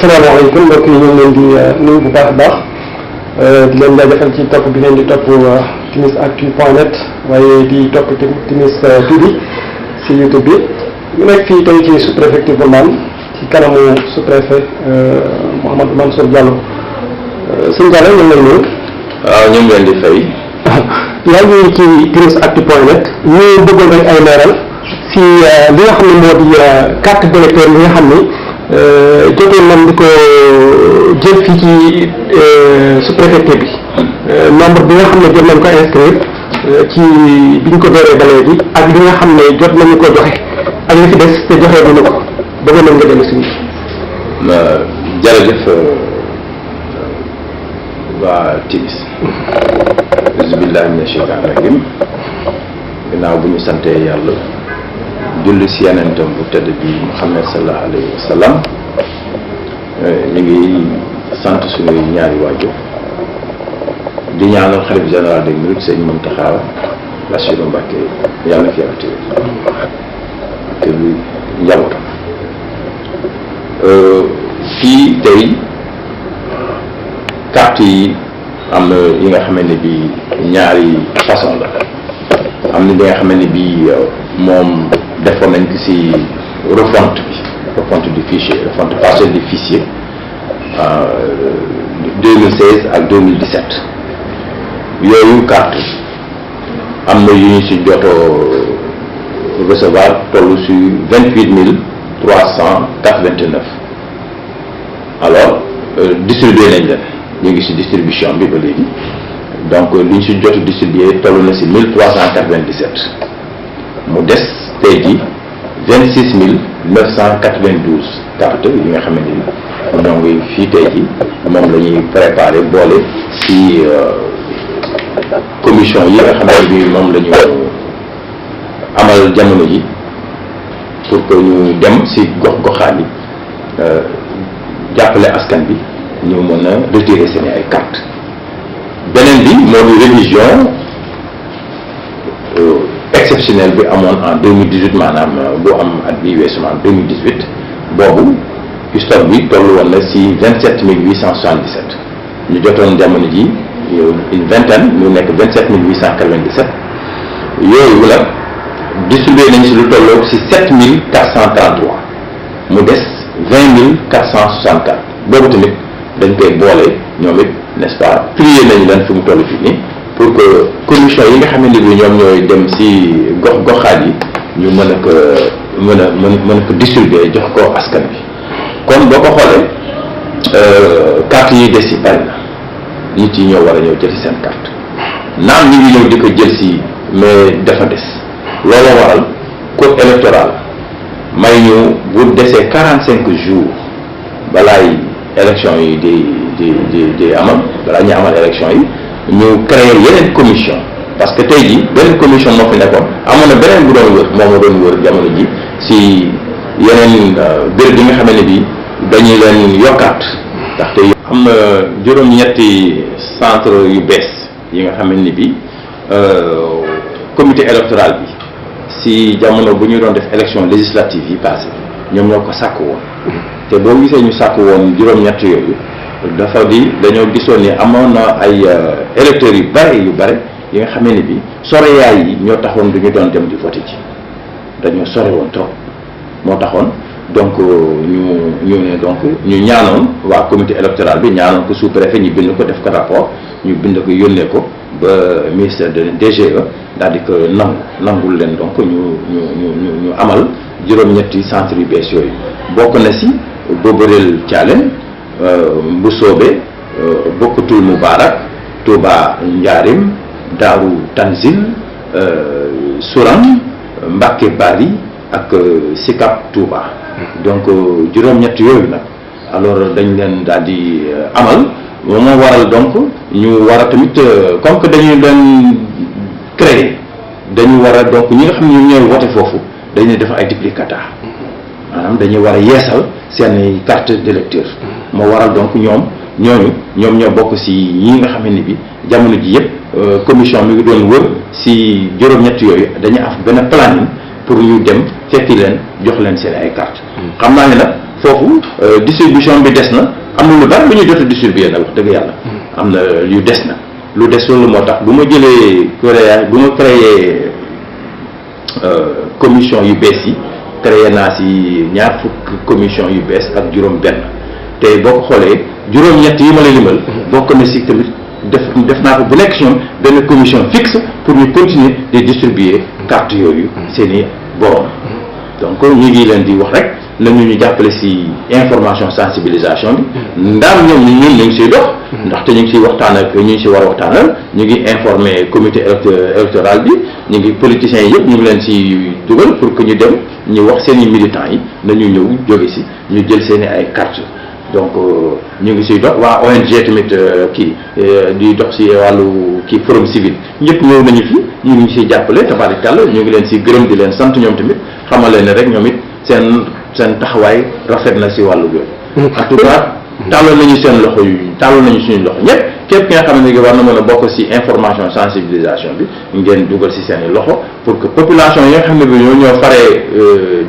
asalaamaaleykum mbokk yi ñu ngi leen di nuyu bu baax a baax di leen jaajëfal ci topp bi ngeen di topp timisactu.net waaye di topp Timis TV si YouTube bi ñu nekk fii tey ci sous-préfecture bu Mbane ci kanamu sous-préfet Mouhamadou Mansour Diallo sëñ Diallo ñu ngi lay nuyu. waaw ñu ngi leen di fay. yaa ngi ci timisactu.net ñu bëggoon rek ay leeral si li nga xam ne moo di carte d'électeur bi nga xam ni jotoon nañ di ko jël fii ci sous-préfecture bi nombre bi nga xam ne jot nañ ko inscrire ci biñ ko dooree ba léegi ak li nga xam ne jot nañu ko joxe ak li fi des te joxe duñu ko bëgg nañ nga dellu si nii. jërëjëf waa Timis. bismillahi mina shaytaani rajim ginnaaw bu ñu santee yàlla julli si yenentam bu tedd bi Muhammad sallallahu alayhi wa sallam ñu ngi sant suñuy ñaari waajur di ñaanal xalif général des mourides sëñ Mountakha Bassirou Mbacké yàlla na fi yàlla te bi njabootam fii tey carte yi am na yi nga xamante ne bii ñaari façon la am na li nga xamante ne bii moom defoon nañ ko ci refonte du fichier refonte partielle du fichier 2016 ak 2017 yooyu carte am na yu ñu ci jotoo recevoir toll ci 28 389 alors distribué nañ leen ñu ngi ci distribution bi ba léegi donc li ñu ci jot distribué toll na ci 1397 mu des tey jii 26 992 cartes yi nga xamante ni ñoo ngi fii tey jii moom la ñuy préparé boole ci commission yi nga xamante ni moom la ñu amal jamono ji pour que ñu dem ci gox-goxaan yi jàppale askan bi ñu mën a retirer seen ay cartes beneen bi moo di révision exceptionnelle bi amoon en 2018 maanaam bu am at bii weesu en 2018 boobu stock bi toll woon na ci 27 877 ñu jotoon jamono ji une vingtaine ñu nekk 27 897 yooyu la distribué nañu ci lu tolloog ci 7 433 mu des 20 464 boobu tamit dañ koy boole ñoom it n'est-ce pas plié nañu leen fi mu toll fii nii pour que commission yi nga xamante ni ñoom ñooy dem ci gox-goxaat yi ñu mën a ko distribuer jox ko askan bi kon boo ko xoolee carte yi des ci bari na nit yi ñoo war a ñëw jël ci seen carte naam ñi ngi ñëw di ko jël ci mais dafa des looloo waral code électoral may ñu bu desee 45 jours balaay élection yi di amal balaa ñu amal élection yi ñu créer yeneen commission parce que tey jii benn commission moo fi nekkoon amoon na beneen bu doon wër moom moo doon wër jamono ji si yeneen béréb yi nga xamante ne bii dañuy leen yokkaat ndaxte am na juróom-ñetti centre yu bees yi nga xamante ni bii comité électoral bi si jamono bu ñu doon def élection législative yi passé ñoom ñoo ko sàkk woon te boo gisee ñu sàkk woon juróom-ñett yooyu dafa di dañoo gisoon ni amoon na ay électeurs yu bare yi nga xamee ni bi soreyaay yi ñoo taxoon du ñu doon dem di voté ci dañoo sore woon trop moo taxoon donc ñu ne donc ñu ñaanoon waa comité électoral bi ñaanoon ko sous-préfet ñu bind ko def ko rapport ñu bind ko yónnee ko ba ministère de DGE daal di ko nangul leen donc ñu amal juróom-ñetti centre yu bees yooyu bokk na si Boborel Thialène Mbusoobe Bokkutul Moubarak Touba Njaarim Daaru Tanzil Sourang Mbacké Bari ak Sicap Touba donc juróom-ñett yooyu nag alors dañ leen daal di amal moo waral donc ñu war a tamit comme que dañuy leen créer dañu war a donc ñi nga xam ne ñoom ñooy wote foofu dañuy def ay duplicata maanaam dañuy war a yeesal seen carte d'électeur moo waral donc ñoom ñoo bokk ci ñi nga xam ne bi jamono ji yëpp commission mi ngi doon wër ci juróom-ñett yooyu dañuy am benn planning pour ñu dem fekki leen jox leen seen ay carte xam naa ne nag foofu distribution bi des na am na lu bari lu ñu jot a distribuer nag wax dëgg yàlla am na yu des na lu des loolu moo tax bu ma jëlee bu ma créé commission yu bees yi créé naa si ñaar fukk commission yu bees ak juróom benn te boo ko xoolee juróom-ñett yi ma la limal bokk na si tamit def naa ko bu nekk si ñoom benn commission fixe pour ñu continuer di distribuer carte yooyu seen i borom donc ñu ngi leen di wax rek nañu ñu jàppale si information sensibilisation bi ndaam ñoom ñun ñu ngi siy dox ndaxte ñu ngi siy waxtaan ak ñu ngi si war a waxtaanal ñu ngi informer comité électoral bi ñu ngi politiciens yi yëpp ñu ngi leen si dugal pour que ñu dem ñu wax seen i militants yi nañu ñëw jóge si ñu jël seen i ay carte donc ñu ngi siy dox waa ONG tamit di dox si wàllu forum civil ñëpp ñëw nañu fi ñu ngi siy jàppale tabaarkalla ñu ngi leen si gërëm di leen sant ñoom tamit xamal leen ne rek ñoom it seen taxawaay rafet na si wàllu yooyu. en tout cas tàllal nañu seen loxo yu tàllal nañu suñu loxo ñëpp képp ki nga xam ne war na mën a bokk si information sensibilisation bi ngeen dugal si seen i loxo pour que population yi nga xam ne bi ñoo faree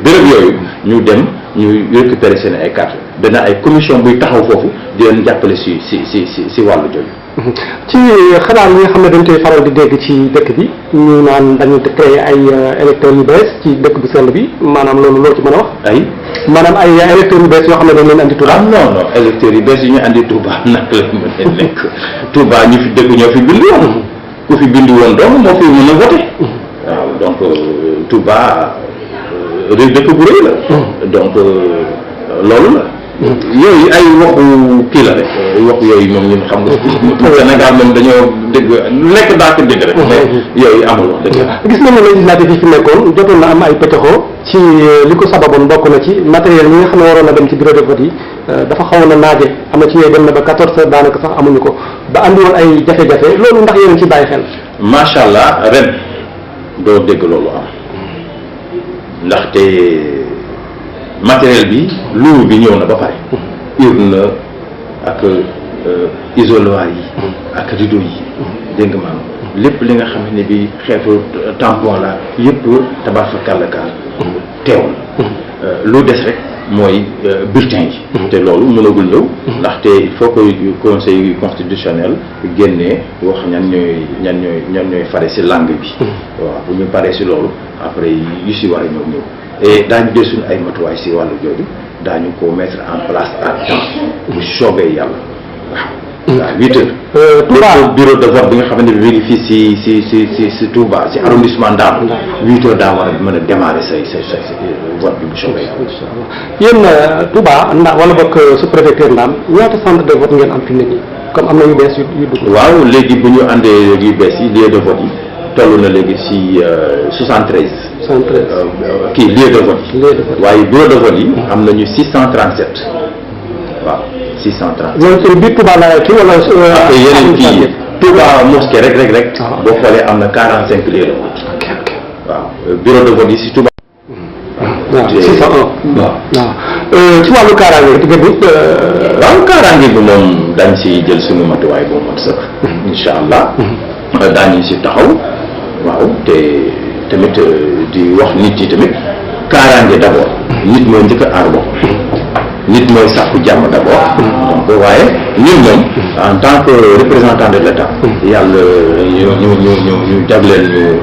béréb yooyu ñu dem ñu récupérer seen ay cartes dana ay commission buy taxaw foofu di leen jàppale si wàllu jooju. ci xanaa li nga xam ne dañ koy faral di dégg ci dëkk bi ñu naan dañu créé ay électeurs yu bees ci dëkk bu sell bi maanaam loolu loo ci mën a wax. maanaam ay électeurs yu bees yoo xam ne dañ leen andi Touba. non électeurs yu bees yi ñu andi Touba naka la mën a nekk Touba ñu fi dëkk ñoo fi bindu woon ku fi bindu woon donc moo fi mën a voté waaw donc Touba dëkk bu rëy la donc loolu la. yooyu ay waxu kii la rek waxu yooyu moom ñun xam nga Sénégal moom dañoo dégg lu nekk daa ko dégg rek mais yooyu amul wax dëgg gis nañu législative yi fi nekkoon jotoon na am ay pëccaxoo ci li ko sababoon bokk na ci matériel yi nga xam ne waroon na dem ci bureau de vote yi dafa xawoon na naaje am na ci yooyu dem na ba 14 heures daanaka sax amuñu ko ba andi woon ay jafe-jafe loolu ndax yéen ci bàyyi xel. macha allah ren doo dégg loolu am ndaxte matériel bi lourd bi ñëw na ba pare urne ak isoloir yi ak rideau yi dégg nga maanaam lépp li nga xam ne bi xeetu tampon la yëpp tabax fa kàllakaar teew na lu des rek mooy bulletin yi te loolu mënagul ñëw ndaxte il faut que conseil constitutionnel génnee wax ñan ñooy fare si langue bi waaw bu ñu paree si loolu après yu si war a ñëw et daañu jël suñu ay matuwaay si wàllu jooju daañu ko mettre en place à temps bu soobee yàlla waaw. à 8 heures. Touba bureau de vote bi nga xamante ne mi ngi fii si Touba si arrondissement Ndam 8 heures daa war a mën a démarrer say vote bi bu soobee yàlla. yéen Touba wala bokk sous-préfecture Ndam ñaata centre de vote ngeen am fi mu ne nii comme am na yu bees yu dugg. waaw léegi bu ñu àndee yu bees yi lieu de vote yi toll na léegi si 73. kii lieu de vote yi. waaye bureau de vote yi am nañu 637 waaw 637. loolu ci biir Touba la kii wala. ak yeneen kii Touba mosquée rek. boo xoolee am na 45 lieu de vote. waaw bureau de vote yi si Touba. waaw 601. waaw ci wàllu kaaraange bi diggante. waaw kaaraange bi moom dañ si jël suñu matuwaay boo mot sëkk. incha allah. daañu si taxaw waaw te. tamit di wax nit yi tamit kaaraange d'abord nit mooy njëkk a aar bopp nit mooy sàkku jàmm d'abord donc waaye ñun moom en tant que représentant de l'État yàlla ñu jagleel ñu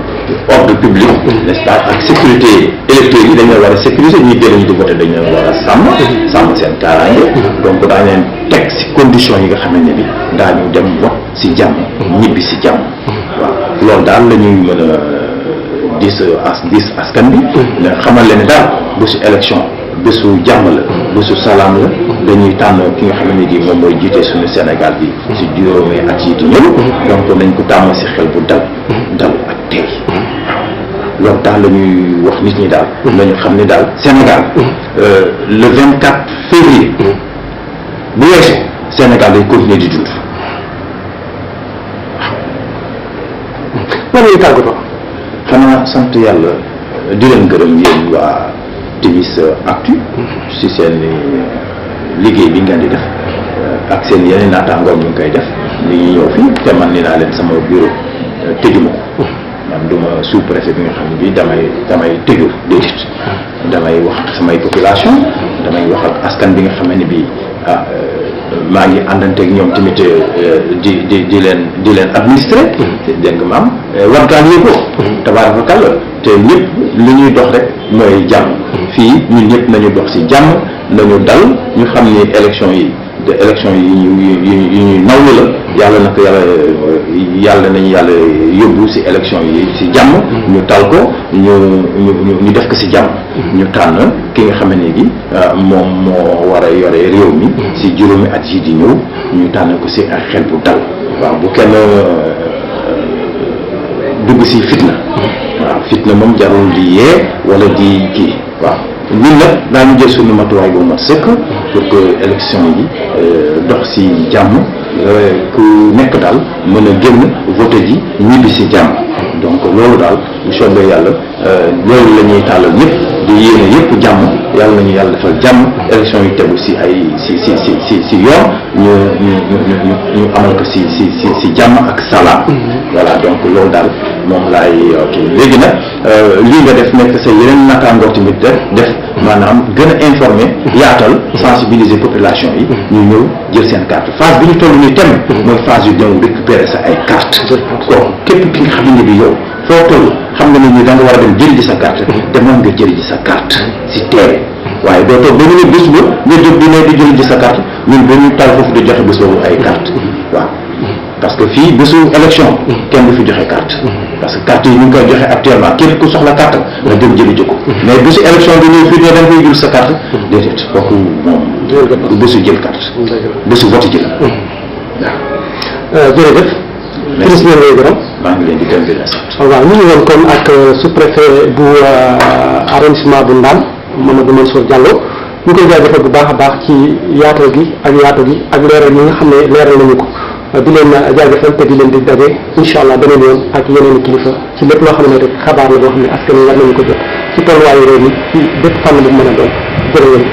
ordre public n'est-ce pas ak sécurité électeurs yi dañ leen war a sécuriser ñuy génn ñu di voter dañ leen war a sàmm seen kaaraange donc daañu leen teg si conditions yi nga xamante ne bi daañu dem vote si jàmm ñibbi si jàmm waaw loolu daal la ñuy mën a dis askan bi xamal leen ne daal bésu élection bésu jàmm la bésu salaam la dañuy tànn ki nga xam ne gi moom mooy jiite suñu Sénégal bi si juróomi at yi di ñëw donc nañ ko tàmm si xel bu dal ak tey loolu daal la ñuy wax nit ñi daal nañu xam ne daal Sénégal le 24 février bu weesu Sénégal day continuer di dund waaw. tàggatoo. xanaa sant yàlla di leen gërëm yéen waa Timis Actu si seen liggéey bi ngeen di def ak seen yeneen naataangoom ñu ngi koy def ni ñu ñëw fii te man ni naa leen sama bureau tëjuma ko man du ma sous-préfet bi nga xam ne bii damay tëju déedéet damay wax samay population damay wax ak askan bi nga xam ne bii maa ngi àndanteeg ñoom tamit di leen administrer. dégg nga maam wartaan yi ko. tabaarakalla te ñëpp li ñuy dox rek mooy jàmm. fii ñun ñëpp nañu dox ci jàmm nañu dal ñu xam ni élection yi ñuy nawlu la yàlla nag yàlla nañu yàlla yóbbu ci élection yi ci jàmm. ñu tal ko ñu def ko ci jàmm. ñu tànn ki nga xam ne gi moom moo war a yore réew mi ci juróomi at yi di ñëw ñu tànn ko ci ak xel bu dal. waaw bu kenn dugg ci fitna. waaw fitna moom jarul di yee wala di kii waaw. ñun nag daañu jël suñu matuwaay bu mat sëkk pour que élection yi dox ci jàmm ku nekk daal mën a génn voté ji ñibbi ci jàmm donc loolu daal bu soobee yàlla loolu la ñuy tàllal ñëpp di yéene yëpp jàmm yàlla nañu yàlla defal jàmm élection yi tegu ci ay ci yoon ñu amal ko ci jàmm ak salaam. voilà donc loolu daal moom laay kii léegi nag lii nga def nekk sa yeneen nattaangoo tamit def maanaam gën a informer yaatal sensibiliser population yi ñu ñëw jël seen carte phase bi ñu toll nii tem mooy phase yu ñëw récupérer sa ay carte kon képp ki nga xam ne bi yow foo toll xam nga ni da nga war a dem jëli ji sa carte demoon nga jëli ji sa carte si teere waaye doo toog ba ñu ne bés ba nga jóg di ne di jëli ji sa carte ñun dañu tal foofu di joxe bés boobu ay carte waaw parce que fii bésu élection kenn du fi joxe carte parce que carte yi ñu ngi koy joxe actuellement képp ku soxla carte nga dem jëli ji ko mais bésu élection bi ñëw fii ne da nga koy jël sa carte déedéet kooku moom du bésu jël carte bésu vote jël waaw jërëjëf ministre ñeen ngay gërëm maa ngi leen di gërëm di leen sant waaw ñu ngi woon kon ak sous-préfet bu arrondissement bu Ndam Mamadou Mansour Diallo ñu koy jaajëfal bu baax a baax ci yaatal gi ak leeral yi nga xam ne leeral nañu ko di leen jaajëfal te di leen di daje incha allah beneen yoon ak yeneen i kilifa ci lépp loo xam ne rek xabaar la boo xam ne askan wi war nañu ko jot ci tolluwaayu réew mi ci bépp fànn bu mën a doon jërë ngeen